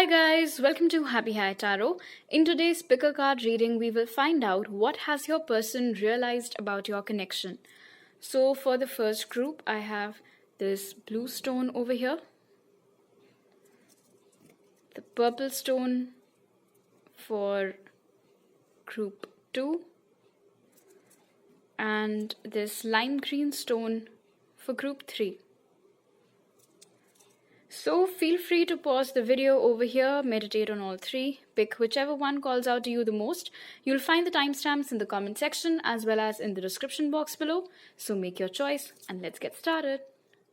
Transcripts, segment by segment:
Hi guys, welcome to Happy High Tarot. In today's pick a card reading, we will find out what has your person realized about your connection. So for the first group, I have this blue stone over here, the purple stone for group 2, and this lime green stone for group 3. So feel free to pause the video over here, meditate on all three, pick whichever one calls out to you the most. You'll find the timestamps in the comment section as well as in the description box below. So make your choice and let's get started.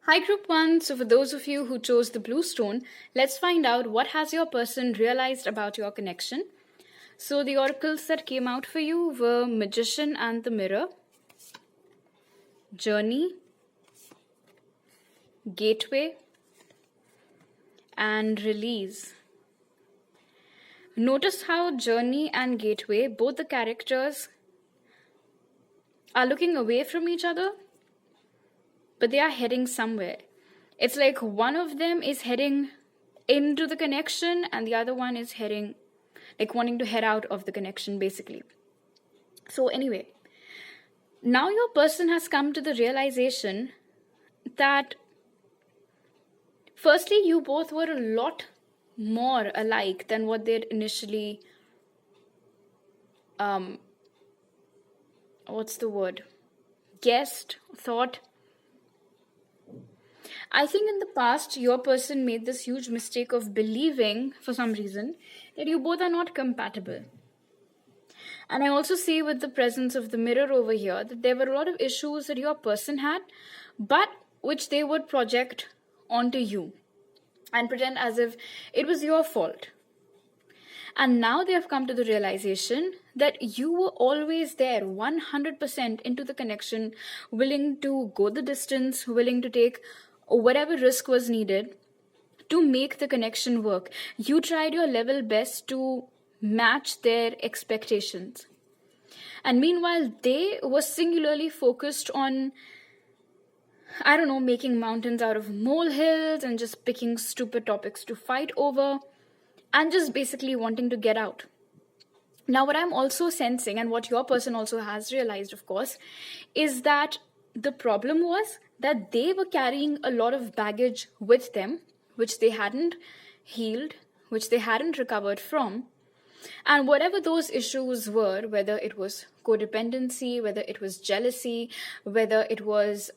Hi group 1, so for those of you who chose the blue stone, let's find out what has your person realized about your connection. So the oracles that came out for you were Magician and the Mirror, Journey, Gateway, and Release. Notice how Journey and Gateway, both the characters, are looking away from each other, but they are heading somewhere. It's like one of them is heading into the connection and the other one is heading, like wanting to head out of the connection basically. So anyway, now your person has come to the realization that firstly, you both were a lot more alike than what they'd initially, guessed, thought. I think in the past, your person made this huge mistake of believing, for some reason, that you both are not compatible. And I also see with the presence of the mirror over here that there were a lot of issues that your person had, but which they would project onto you and pretend as if it was your fault. And now they have come to the realization that you were always there 100% into the connection, willing to go the distance, willing to take whatever risk was needed to make the connection work. You tried your level best to match their expectations. And meanwhile, they were singularly focused on, making mountains out of molehills and just picking stupid topics to fight over and just basically wanting to get out. Now, what I'm also sensing, and what your person also has realized, of course, is that the problem was that they were carrying a lot of baggage with them, which they hadn't healed, which they hadn't recovered from. And whatever those issues were, whether it was codependency, whether it was jealousy, whether it was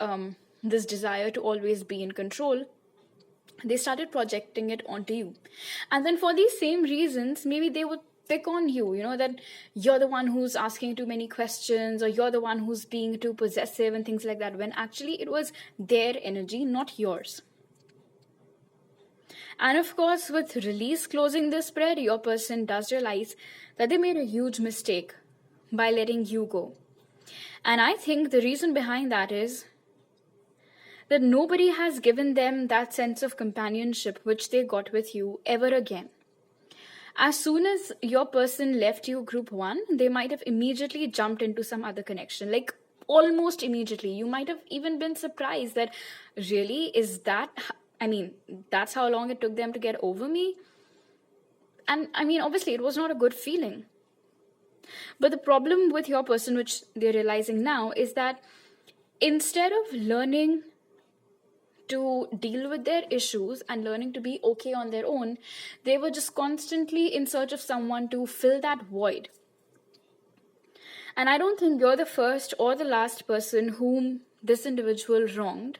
this desire to always be in control, they started projecting it onto you. And then for these same reasons, maybe they would pick on you, that you're the one who's asking too many questions, or you're the one who's being too possessive and things like that, when actually it was their energy, not yours. And of course, with Release closing this spread, your person does realize that they made a huge mistake by letting you go. And I think the reason behind that is that nobody has given them that sense of companionship which they got with you ever again. As soon as your person left you group 1, they might have immediately jumped into some other connection, like almost immediately. You might have even been surprised that really, that's how long it took them to get over me. And obviously it was not a good feeling. But the problem with your person, which they're realizing now, is that instead of learning to deal with their issues and learning to be okay on their own, they were just constantly in search of someone to fill that void. And I don't think you're the first or the last person whom this individual wronged,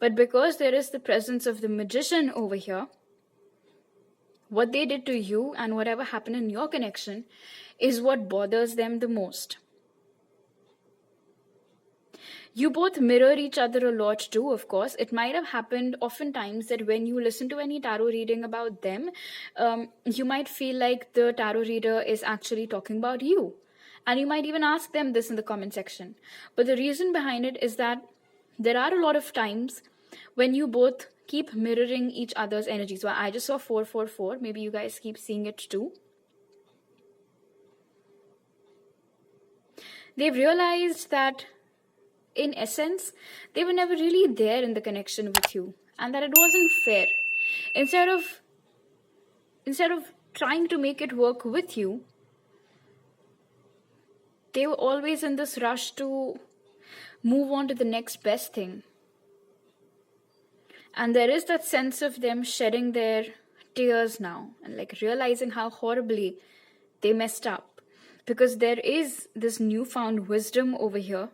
but because there is the presence of the Magician over here, what they did to you and whatever happened in your connection is what bothers them the most. You both mirror each other a lot too, of course. It might have happened oftentimes that when you listen to any tarot reading about them, you might feel like the tarot reader is actually talking about you. And you might even ask them this in the comment section. But the reason behind it is that there are a lot of times when you both keep mirroring each other's energy. So I just saw 444. Maybe you guys keep seeing it too. They've realized that in essence, they were never really there in the connection with you, and that it wasn't fair. Instead of instead of trying to make it work with you, they were always in this rush to move on to the next best thing. And there is that sense of them shedding their tears now and like realizing how horribly they messed up, because there is this newfound wisdom over here.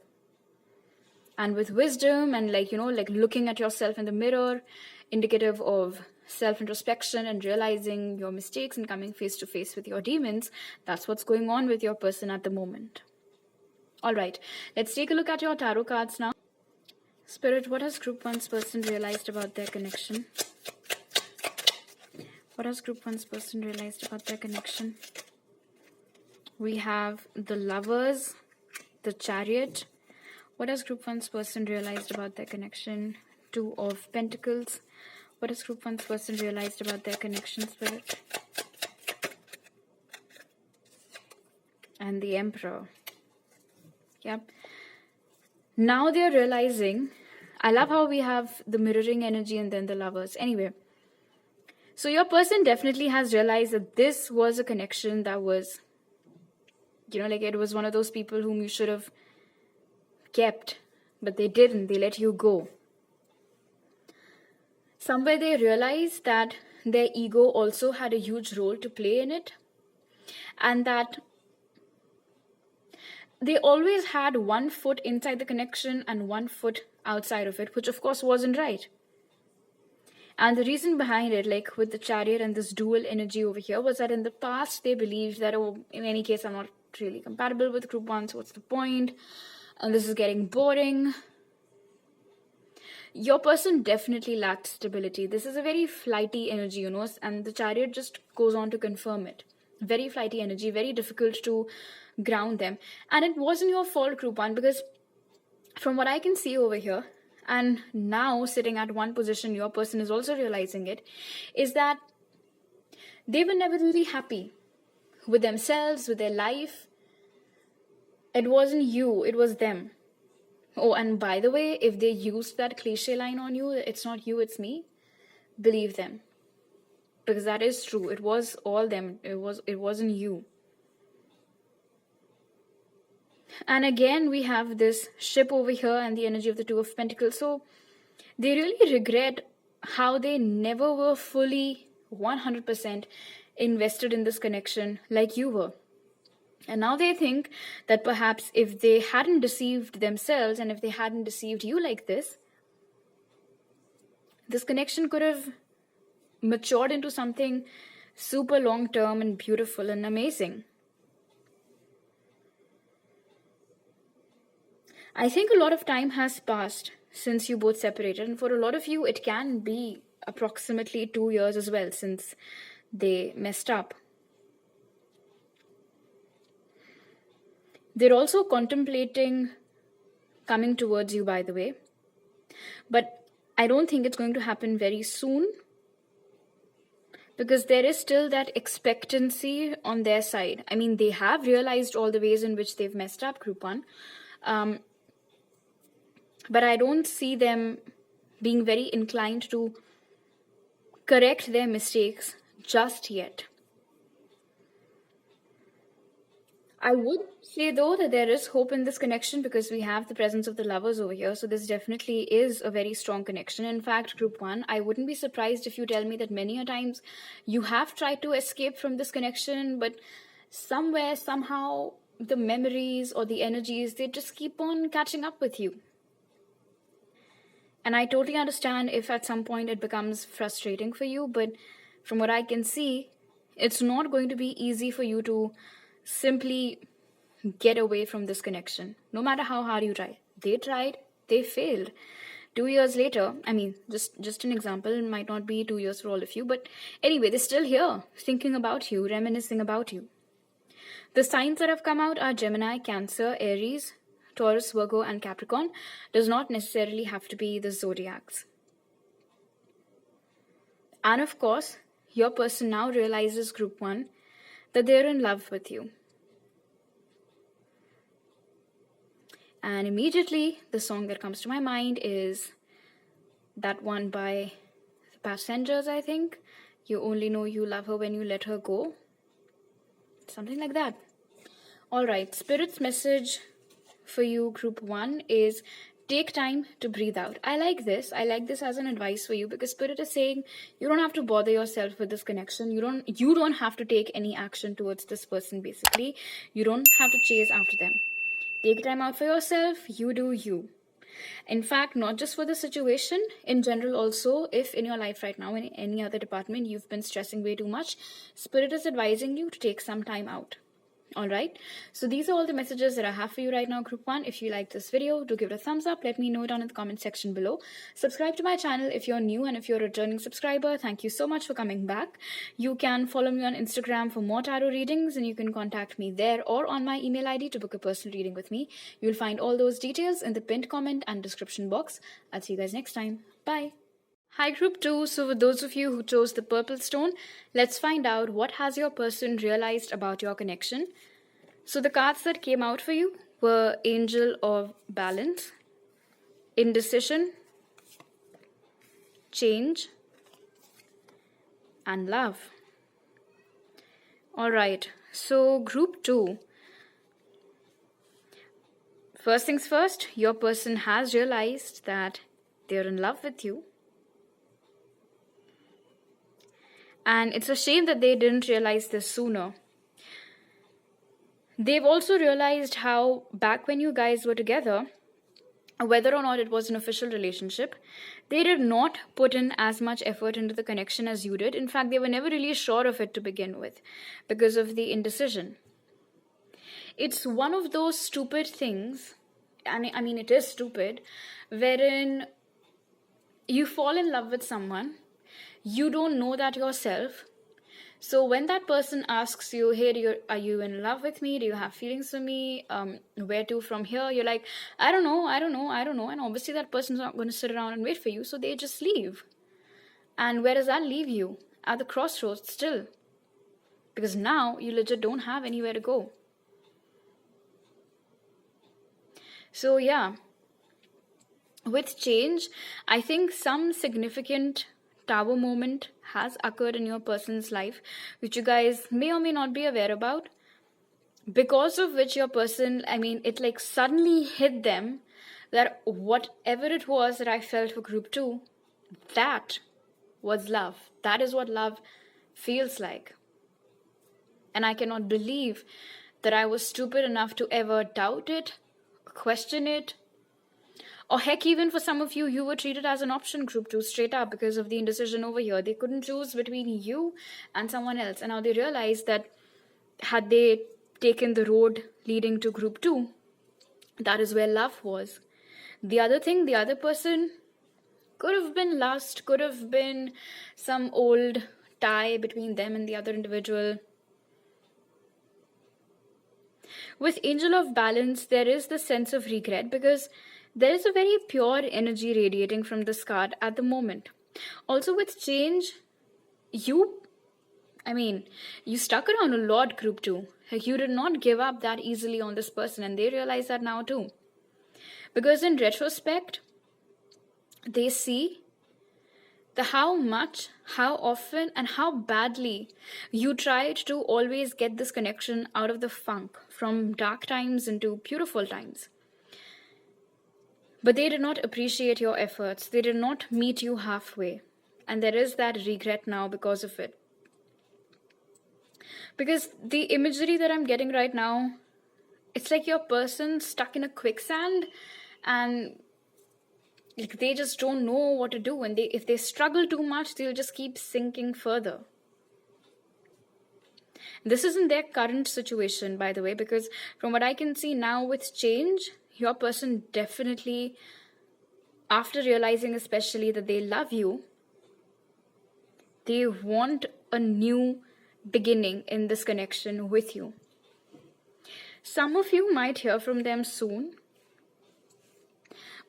And with wisdom and like, like looking at yourself in the mirror, indicative of self-introspection and realizing your mistakes and coming face to face with your demons, that's what's going on with your person at the moment. All right, let's take a look at your tarot cards now. Spirit, what has Group 1's person realized about their connection? What has Group 1's person realized about their connection? We have the Lovers, the Chariot. What has Group 1's person realized about their connection? Two of Pentacles. What has Group 1's person realized about their connection, Spirit? And the Emperor. Yep. Now they're realizing, I love how we have the mirroring energy and then the Lovers. Anyway, so your person definitely has realized that this was a connection that was, like it was one of those people whom you should have kept, but they didn't. They let you go. Somewhere they realized that their ego also had a huge role to play in it, and that they always had one foot inside the connection and one foot outside of it, which of course wasn't right. And the reason behind it, like with the Chariot and this dual energy over here, was that in the past they believed that, oh, in any case, I'm not really compatible with Group 1, so what's the point? And this is getting boring. Your person definitely lacked stability. This is a very flighty energy, and the Chariot just goes on to confirm it. Very flighty energy, very difficult to ground them. And it wasn't your fault, Group 1, because from what I can see over here, and now sitting at one position, your person is also realizing it, is that they were never really happy with themselves, with their life. It wasn't you, it was them. Oh, and by the way, if they used that cliche line on you, it's not you, it's me, believe them. Because that is true. It was all them. It wasn't you. And again, we have this ship over here and the energy of the Two of Pentacles. So they really regret how they never were fully 100% invested in this connection like you were. And now they think that perhaps if they hadn't deceived themselves and if they hadn't deceived you like this connection could have matured into something super long-term and beautiful and amazing. I think a lot of time has passed since you both separated, and for a lot of you it can be approximately 2 years as well since they messed up. They're also contemplating coming towards you, by the way, but I don't think it's going to happen very soon, because there is still that expectancy on their side. I mean, they have realized all the ways in which they've messed up, Group 1. But I don't see them being very inclined to correct their mistakes just yet. I would say, though, that there is hope in this connection because we have the presence of the Lovers over here. So this definitely is a very strong connection. In fact, Group 1, I wouldn't be surprised if you tell me that many a times you have tried to escape from this connection, but somewhere, somehow, the memories or the energies, they just keep on catching up with you. And I totally understand if at some point it becomes frustrating for you, but from what I can see, it's not going to be easy for you to simply get away from this connection, no matter how hard you try. They tried, they failed. 2 years later, I mean, just an example, it might not be 2 years for all of you, but anyway, they're still here, thinking about you, reminiscing about you. The signs that have come out are Gemini, Cancer, Aries, Taurus, Virgo, and Capricorn. Does not necessarily have to be the zodiacs. And of course, your person now realizes, Group 1, that they're in love with you. And immediately, the song that comes to my mind is that one by the Passengers, I think. You only know you love her when you let her go. Something like that. All right, Spirit's message for you, group 1, is take time to breathe out. I like this. I like this as an advice for you, because Spirit is saying you don't have to bother yourself with this connection. You don't have to take any action towards this person, basically. You don't have to chase after them. Take time out for yourself. You do you. In fact, not just for the situation, in general also, if in your life right now, in any other department, you've been stressing way too much, Spirit is advising you to take some time out. All right, so these are all the messages that I have for you right now, group 1. If you like this video, do give it a thumbs up. Let me know down in the comment section below. Subscribe to my channel if you're new, and if you're a returning subscriber, thank you so much for coming back. You can follow me on Instagram for more tarot readings, and you can contact me there or on my email ID to book a personal reading with me. You'll find all those details in the pinned comment and description box. I'll see you guys next time. Bye. Hi, group 2. So for those of you who chose the purple stone, let's find out what has your person realized about your connection. So the cards that came out for you were Angel of Balance, Indecision, Change, and Love. All right, so group 2. First things first, your person has realized that they're in love with you. And it's a shame that they didn't realize this sooner. They've also realized how back when you guys were together, whether or not it was an official relationship, they did not put in as much effort into the connection as you did. In fact, they were never really sure of it to begin with because of the indecision. It's one of those stupid things, and I mean it is stupid, wherein you fall in love with someone, you don't know that yourself. So when that person asks you, hey, are you in love with me? Do you have feelings for me? Where to from here? You're like, I don't know. And obviously that person's not going to sit around and wait for you. So they just leave. And where does that leave you? At the crossroads still. Because now you legit don't have anywhere to go. So yeah, with change, I think some significant tower moment has occurred in your person's life, which you guys may or may not be aware about, because of which your person, it like suddenly hit them that whatever it was that I felt for group 2, that was love. That is what love feels like. And I cannot believe that I was stupid enough to ever doubt it, question it. Or heck, even for some of you, you were treated as an option, group 2, straight up, because of the indecision over here. They couldn't choose between you and someone else. And now they realize that had they taken the road leading to group 2, that is where love was. The other thing, the other person could have been lust, could have been some old tie between them and the other individual. With Angel of Balance, there is the sense of regret, because there is a very pure energy radiating from this card at the moment. Also with Change, you stuck around a lot, group 2. You did not give up that easily on this person, and they realize that now too. Because in retrospect, they see how much, how often, and how badly you tried to always get this connection out of the funk, from dark times into beautiful times. But they did not appreciate your efforts. They did not meet you halfway. And there is that regret now because of it. Because the imagery that I'm getting right now, it's like your person stuck in a quicksand, and they just don't know what to do. And if they struggle too much, they'll just keep sinking further. This isn't their current situation, by the way, because from what I can see now with Change, your person definitely, after realizing especially that they love you, they want a new beginning in this connection with you. Some of you might hear from them soon.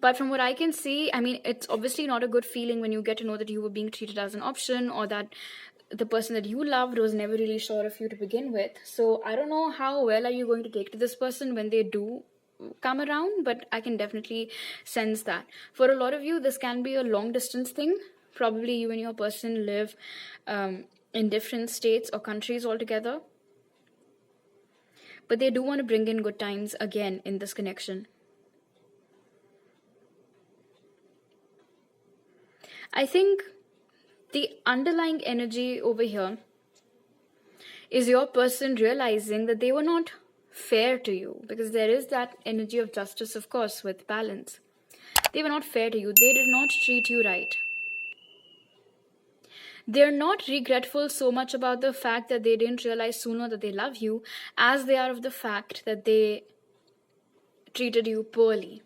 But from what I can see, it's obviously not a good feeling when you get to know that you were being treated as an option, or that the person that you loved was never really sure of you to begin with. So I don't know how well are you going to take to this person when they do come around, but I can definitely sense that. For a lot of you, this can be a long distance thing, Probably you and your person live in different states or countries altogether. But they do want to bring in good times again in this connection. I think the underlying energy over here is your person realizing that they were not fair to you, because there is that energy of justice, of course, with balance. They were not fair to you. They did not treat you right. They're not regretful so much about the fact that they didn't realize sooner that they love you as they are of the fact that they treated you poorly.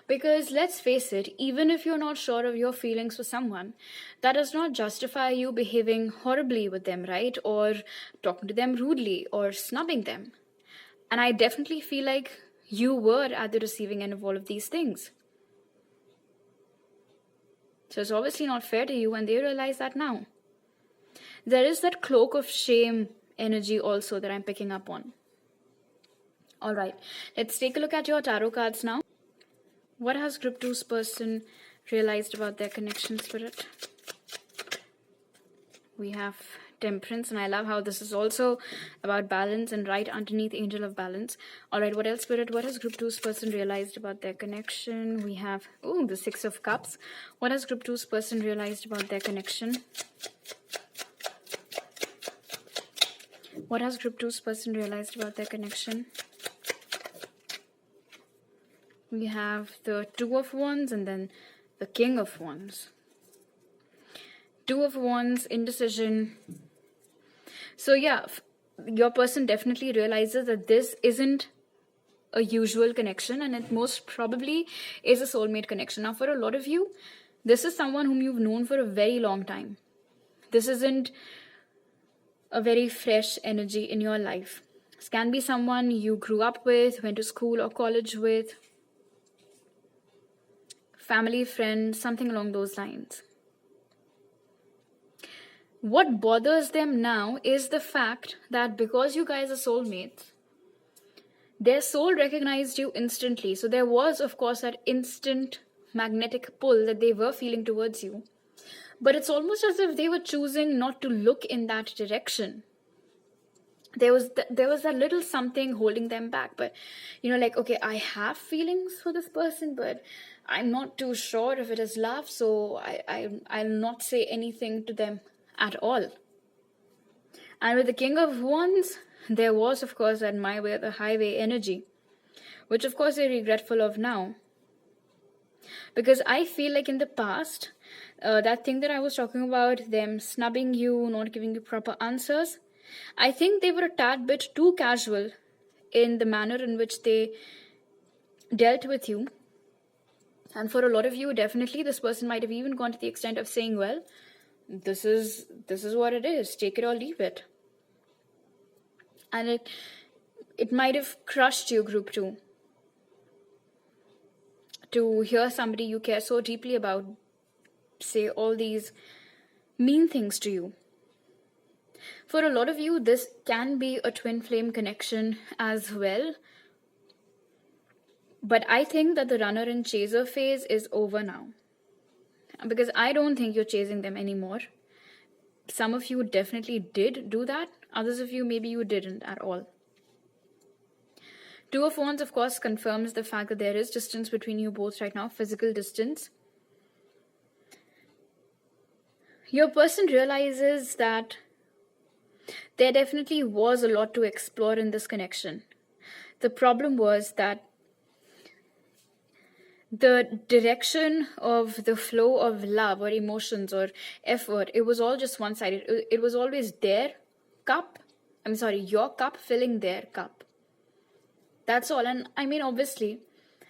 Because let's face it, even if you're not sure of your feelings for someone, that does not justify you behaving horribly with them, right? Or talking to them rudely or snubbing them. And I definitely feel like you were at the receiving end of all of these things. So it's obviously not fair to you, and they realize that now. There is that cloak of shame energy also that I'm picking up on. All right, let's take a look at your tarot cards now. What has group 2's person realized about their connection, Spirit? We have Temperance, and I love how this is also about balance, and right underneath Angel of Balance. All right, what else, Spirit? What has group 2's person realized about their connection? We have, the 6 of Cups. What has group 2's person realized about their connection? What has group 2's person realized about their connection? We have the 2 of Wands and then the King of Wands. 2 of Wands, indecision. So yeah, your person definitely realizes that this isn't a usual connection, and it most probably is a soulmate connection. Now, for a lot of you, this is someone whom you've known for a very long time. This isn't a very fresh energy in your life. This can be someone you grew up with, went to school or college with, family, friend, something along those lines. What bothers them now is the fact that because you guys are soulmates, their soul recognized you instantly. So there was, of course, that instant magnetic pull that they were feeling towards you. But it's almost as if they were choosing not to look in that direction. There was that little something holding them back. But, like, okay, I have feelings for this person, but I'm not too sure if it is love. So I'll not say anything to them at all. And with the King of Wands, there was, of course, that my way or the highway energy, which of course they're regretful of now. Because I feel like in the past, that thing that I was talking about, them snubbing you, not giving you proper answers, I think they were a tad bit too casual in the manner in which they dealt with you. And for a lot of you, definitely this person might have even gone to the extent of saying, well, this is what it is, take it or leave it. And it might have crushed you, group 2, to hear somebody you care so deeply about say all these mean things to you. For a lot of you, this can be a twin flame connection as well. But I think that the runner and chaser phase is over now. Because I don't think you're chasing them anymore. Some of you definitely did do that. Others of you, maybe you didn't at all. 2 of Wands, of course, confirms the fact that there is distance between you both right now, physical distance. Your person realizes that there definitely was a lot to explore in this connection. The problem was that the direction of the flow of love or emotions or effort, it was all just one-sided. It was always your cup filling their cup. That's all. And I mean, obviously,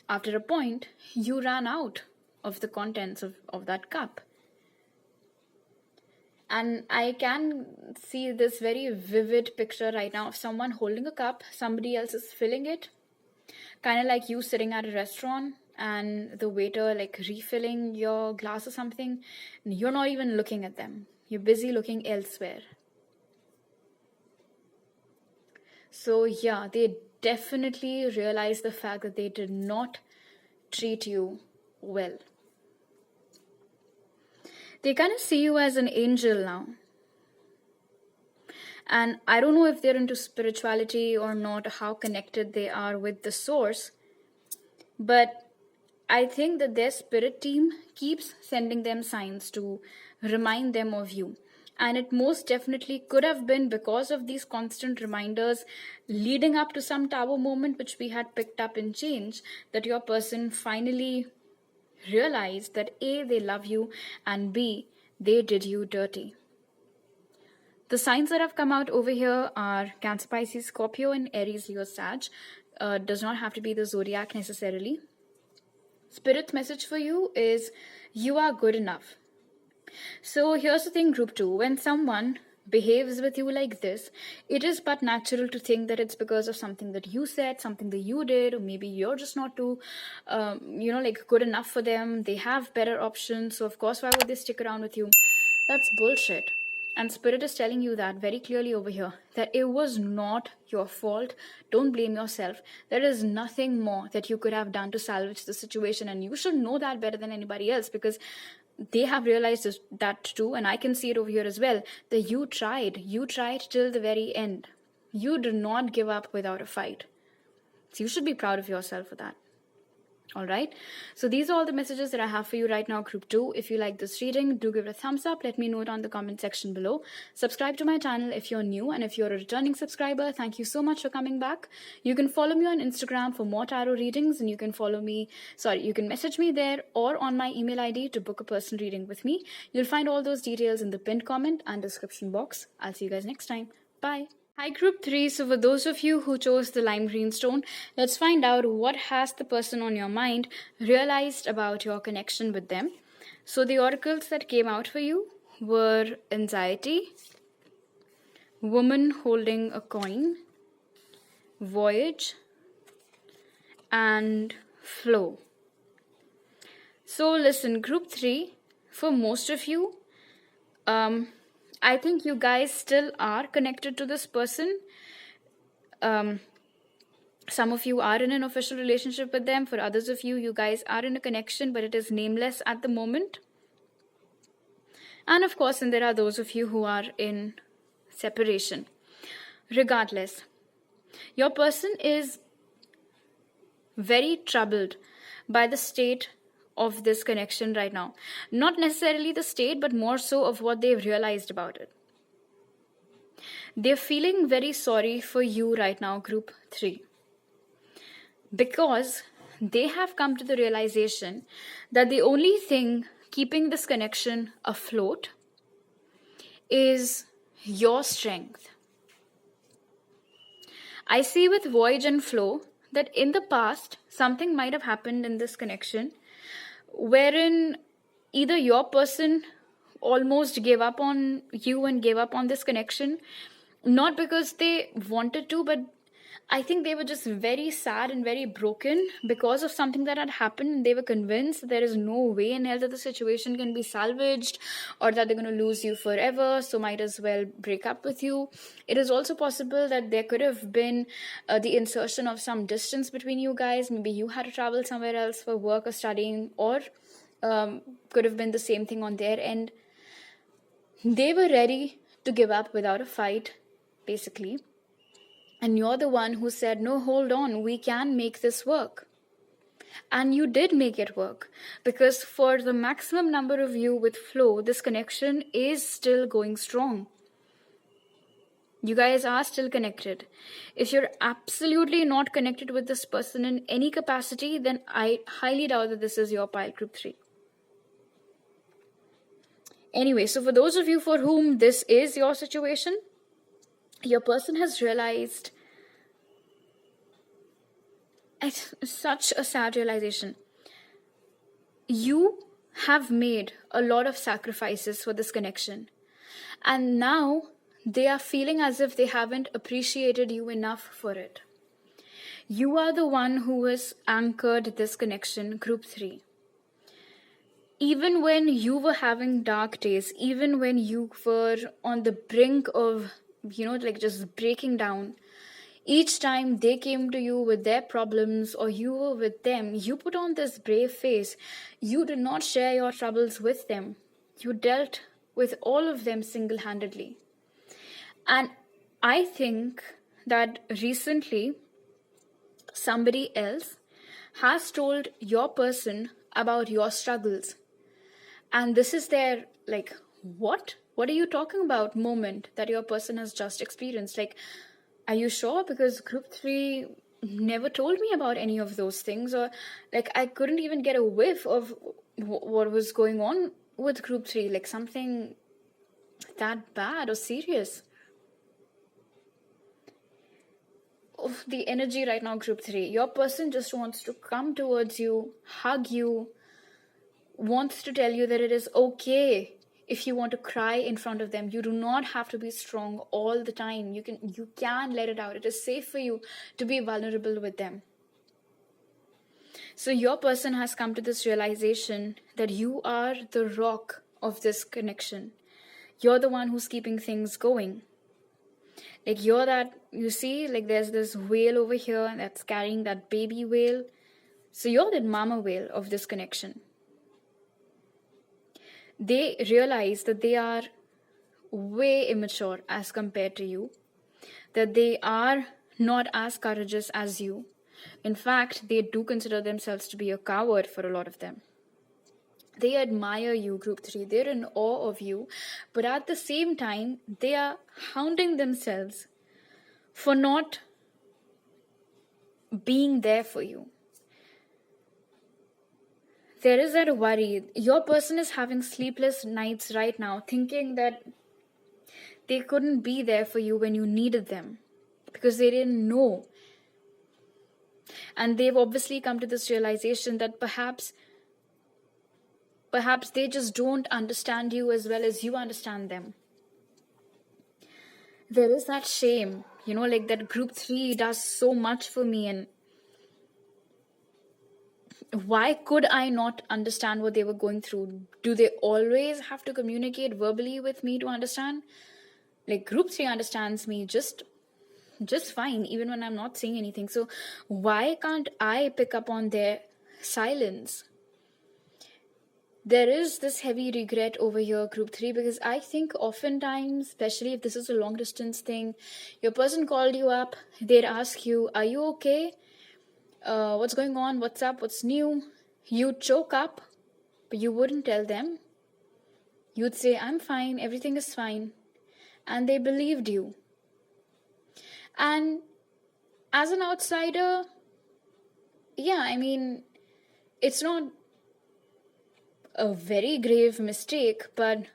after a point, you ran out of the contents of that cup. And I can see this very vivid picture right now of someone holding a cup, somebody else is filling it. Kind of like you sitting at a restaurant and the waiter like refilling your glass or something. And you're not even looking at them. You're busy looking elsewhere. So yeah, they definitely realize the fact that they did not treat you well. They kind of see you as an angel now. And I don't know if they're into spirituality or not, how connected they are with the source, but I think that their spirit team keeps sending them signs to remind them of you. And it most definitely could have been because of these constant reminders leading up to some tower moment which we had picked up in change, that your person finally realized that A, they love you, and B, they did you dirty. The signs that have come out over here are Cancer, Pisces, Scorpio, and Aries, Leo, Sag. Does not have to be the zodiac necessarily. Spirit's message for you is you are good enough. So here's the thing, group 2. When someone behaves with you like this, it is but natural to think that it's because of something that you said, something that you did, or maybe you're just not too, good enough for them. They have better options. So of course, why would they stick around with you? That's bullshit. And Spirit is telling you that very clearly over here, that it was not your fault. Don't blame yourself. There is nothing more that you could have done to salvage the situation. And you should know that better than anybody else, because they have realized that too. And I can see it over here as well, that you tried. You tried till the very end. You did not give up without a fight. So you should be proud of yourself for that. All right, so these are all the messages that I have for you right now, group 2. If you like this reading, do give it a thumbs up. Let me know it on the comment section below. Subscribe to my channel if you're new, and if you're a returning subscriber, thank you so much for coming back. You can follow me on Instagram for more tarot readings, and you can you can message me there or on my email ID to book a personal reading with me. You'll find all those details in the pinned comment and description box. I'll see you guys next time. Bye. Hi group 3, so for those of you who chose the lime green stone, let's find out what has the person on your mind realized about your connection with them. So the oracles that came out for you were anxiety, woman holding a coin, voyage, and flow. So listen, group 3, for most of you, I think you guys still are connected to this person. Some of you are in an official relationship with them. For others of you, you guys are in a connection, but it is nameless at the moment. And of course, and there are those of you who are in separation. Regardless, your person is very troubled by the state of this connection right now. Not necessarily the state, but more so of what they've realized about it. They're feeling very sorry for you right now, group 3. Because they have come to the realization that the only thing keeping this connection afloat is your strength. I see with voyage and flow that in the past, something might have happened in this connection wherein either your person almost gave up on you and gave up on this connection, not because they wanted to, but I think they were just very sad and very broken because of something that had happened. They were convinced there is no way in hell that the situation can be salvaged or that they're going to lose you forever, so might as well break up with you. It is also possible that there could have been the insertion of some distance between you guys. Maybe you had to travel somewhere else for work or studying, or could have been the same thing on their end. They were ready to give up without a fight, basically. And you're the one who said, no, hold on, we can make this work. And you did make it work, because for the maximum number of you with flow, this connection is still going strong. You guys are still connected. If you're absolutely not connected with this person in any capacity, then I highly doubt that this is your pile, group 3. Anyway, so for those of you for whom this is your situation, your person has realized, it's such a sad realization. You have made a lot of sacrifices for this connection. And now they are feeling as if they haven't appreciated you enough for it. You are the one who has anchored this connection, group 3. Even when you were having dark days, even when you were on the brink of just breaking down, each time they came to you with their problems or you were with them, you put on this brave face. You did not share your troubles with them. You dealt with all of them single-handedly. And I think that recently somebody else has told your person about your struggles. And this is their, like, what? What are you talking about moment that your person has just experienced? Like, are you sure? Because group 3 never told me about any of those things, or like I couldn't even get a whiff of what was going on with group 3, like something that bad or serious. Oh, the energy right now, group 3. Your person just wants to come towards you, hug you, wants to tell you that it is okay if you want to cry in front of them. You do not have to be strong all the time. You can let it out. It is safe for you to be vulnerable with them. So your person has come to this realization that you are the rock of this connection. You're the one who's keeping things going. Like you're that, you see, like there's this whale over here that's carrying that baby whale. So you're the mama whale of this connection. They realize that they are way immature as compared to you, that they are not as courageous as you. In fact, they do consider themselves to be a coward for a lot of them. They admire you, group 3. They're in awe of you. But at the same time, they are hounding themselves for not being there for you. There is that worry. Your person is having sleepless nights right now, thinking that they couldn't be there for you when you needed them because they didn't know. And they've obviously come to this realization that perhaps they just don't understand you as well as you understand them. There is that shame, like that group 3 does so much for me, and why could I not understand what they were going through? Do they always have to communicate verbally with me to understand? Like group 3 understands me just fine, even when I'm not saying anything. So why can't I pick up on their silence? There is this heavy regret over here, group 3, because I think oftentimes, especially if this is a long distance thing, your person called you up, they'd ask you, are you okay? What's going on? What's up? What's new? You'd choke up, but you wouldn't tell them. You'd say, I'm fine, everything is fine. And they believed you. And as an outsider, it's not a very grave mistake, but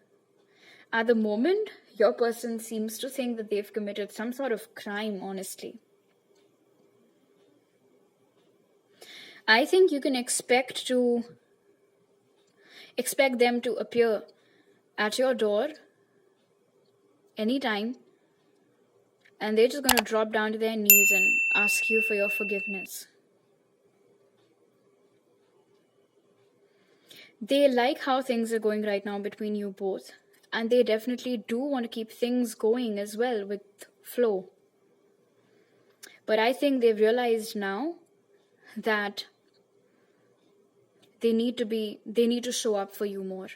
at the moment, your person seems to think that they've committed some sort of crime, honestly. I think you can expect them to appear at your door anytime, and they're just going to drop down to their knees and ask you for your forgiveness. They like how things are going right now between you both, and they definitely do want to keep things going as well with flow. But I think they've realized now that they need to show up for you more.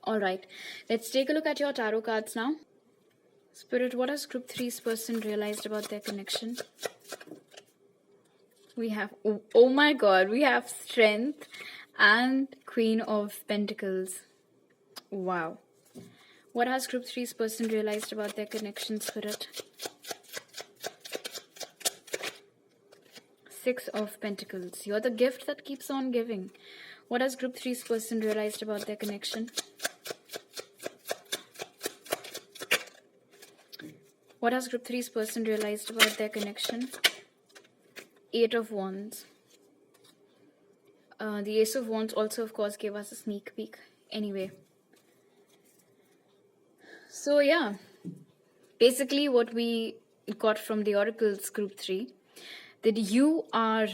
All right, let's take a look at your tarot cards now. Spirit, what has group 3's person realized about their connection? We have, oh my God, we have Strength and Queen of Pentacles. Wow. What has group 3's person realized about their connection, Spirit? Six of Pentacles. You're the gift that keeps on giving. What has group 3's person realized about their connection? What has group 3's person realized about their connection? Eight of Wands. The Ace of Wands also, of course, gave us a sneak peek. Anyway. So, yeah. Basically, what we got from the Oracles, group 3, that you are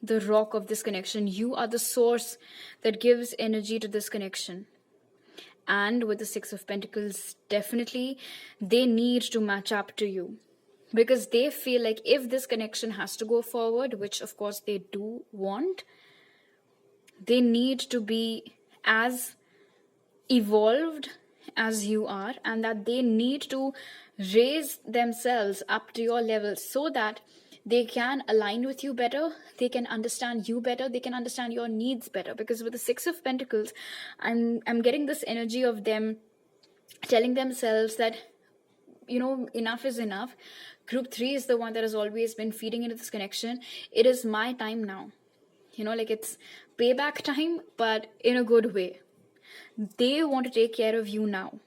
the rock of this connection. You are the source that gives energy to this connection. And with the Six of Pentacles, definitely, they need to match up to you. Because they feel like if this connection has to go forward, which of course they do want, they need to be as evolved as you are, and that they need to raise themselves up to your level so that they can align with you better, they can understand you better, they can understand your needs better. Because with the Six of Pentacles, I'm getting this energy of them telling themselves that, enough is enough. Group 3 is the one that has always been feeding into this connection. It is my time now. Like it's payback time, but in a good way. They want to take care of you now.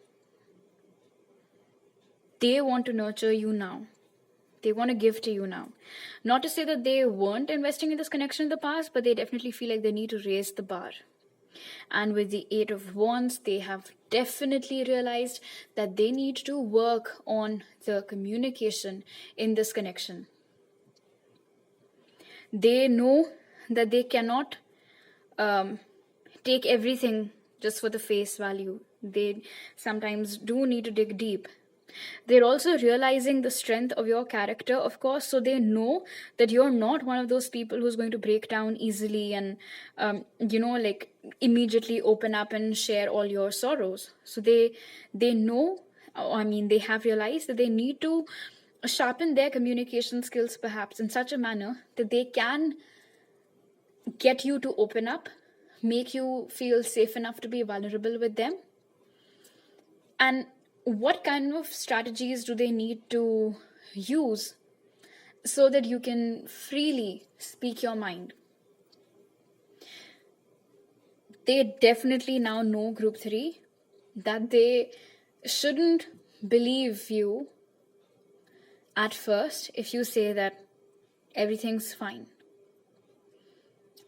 They want to nurture you now. They want to give to you now. Not to say that they weren't investing in this connection in the past, but they definitely feel like they need to raise the bar. And with the Eight of Wands, they have definitely realized that they need to work on the communication in this connection. They know that they cannot take everything just for the face value. They sometimes do need to dig deep. They're also realizing the strength of your character, of course, so they know that you're not one of those people who's going to break down easily and, like immediately open up and share all your sorrows. So they know, they have realized that they need to sharpen their communication skills perhaps in such a manner that they can get you to open up, make you feel safe enough to be vulnerable with them. And what kind of strategies do they need to use so that you can freely speak your mind? They definitely now know, Group 3, that they shouldn't believe you at first if you say that everything's fine.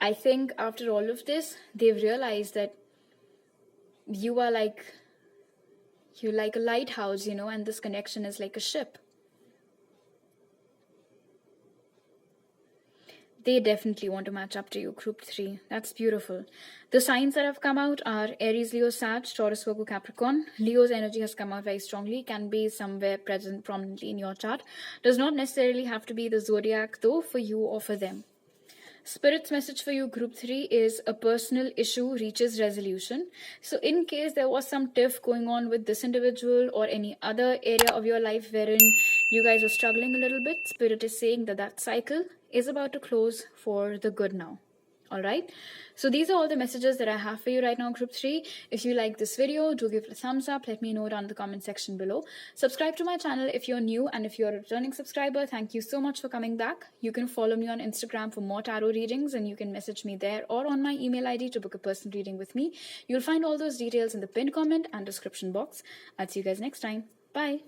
I think after all of this, they've realized that you're like a lighthouse, and this connection is like a ship. They definitely want to match up to you, Group 3. That's beautiful. The signs that have come out are Aries, Leo, Sag, Taurus, Virgo, Capricorn. Leo's energy has come out very strongly, can be somewhere present prominently in your chart. Does not necessarily have to be the zodiac though, for you or for them. Spirit's message for you, Group 3, is a personal issue reaches resolution. So in case there was some tiff going on with this individual or any other area of your life wherein you guys are struggling a little bit, Spirit is saying that cycle is about to close for the good now. All right, so these are all the messages that I have for you right now, Group 3. If you like this video, do give it a thumbs up. Let me know down in the comment section below. Subscribe to my channel if you're new, and if you're a returning subscriber, thank you so much for coming back. You can follow me on Instagram for more tarot readings, and you can message me there or on my email ID to book a personal reading with me. You'll find all those details in the pinned comment and description box. I'll see you guys next time. Bye.